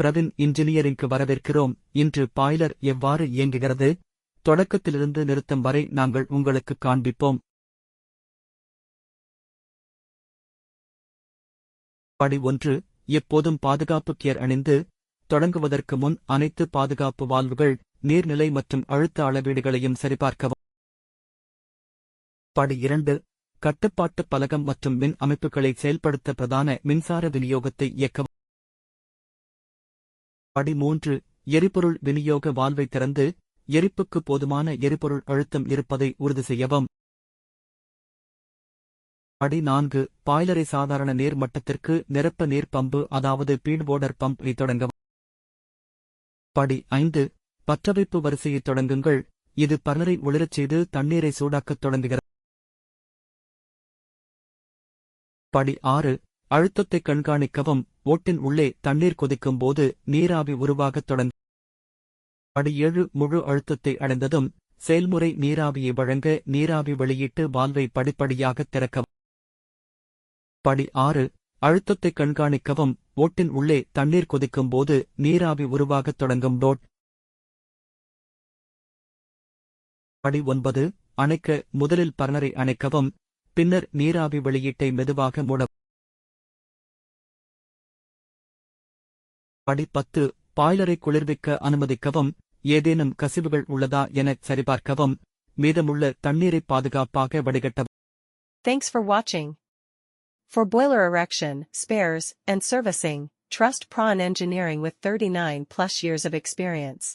பிரவின் இன்ஜினியரிங்க்கு வரவேற்கிறோம். இன்று பாய்லர் எவ்வாறு இயங்குகிறது, தொடக்கத்திலிருந்து நிறுத்தம் வரை நாங்கள் உங்களுக்கு காண்பிப்போம். படி 1. எப்போதும் பாதுகாப்பு கியர் அணிந்து, தொடங்குவதற்கு முன் அனைத்து பாதுகாப்பு வால்வுகள், நீர்நிலை மற்றும் அழுத்த அளவீடுகளையும் சரிபார்க்கவும். படி 2. கட்டுப்பாட்டு பலகம் மற்றும் மின் அமைப்புகளை செயல்படுத்த பிரதான மின்சார விநியோகத்தை இயக்கவும். படி 3. எரிபொருள் விநியோக வால்வை திறந்து, எரிப்புக்கு போதுமான எரிபொருள் அழுத்தம் இருப்பதை உறுதி செய்யவும். படி 4. பாய்லரை சாதாரண நீர் மட்டத்திற்கு நிரப்ப நீர் பம்பு அதாவது ஃபீட்வாட்டர் பம்ப் ஐ தொடங்கவும். படி 5. பற்றவைப்பு வரிசையைத் தொடங்குங்கள், இது பர்னரை ஒளிரச் செய்து தண்ணீரை சூடாக்கத் தொடங்குகிறது. படி 6. அழுத்தத்தை கண்காணிக்கவும், ஓட்டின் உள்ளே தண்ணீர் கொதிக்கும் போது நீராவி உருவாகத் தொடங்கும். படி 7. முழு அழுத்தத்தை அடைந்ததும் செயல்முறை நீராவியை வழங்க நீராவி வெளியீட்டு வால்வை படிப்படியாகத் திறக்கவும். படி 6. அழுத்தத்தை கண்காணிக்கவும், ஓட்டின் உள்ளே தண்ணீர் கொதிக்கும் போது நீராவி உருவாகத் தொடங்கும். படி 9. அணைக்க முதலில் பர்னரை அணைக்கவும், பின்னர் நீராவி வெளியீட்டை மெதுவாக மூடவும். படி 10. பாய்லரை குளிர்விக்க அனுமதிக்கவும், ஏதேனும் கசிவுகள் உள்ளதா எனச் சரிபார்க்கவும், மீதமுள்ள தண்ணீரை பாதுகாப்பாக வடிகட்டவும். Thanks for watching. For boiler erection, spares, and servicing, trust Prawn Engineering with 39+ years of experience.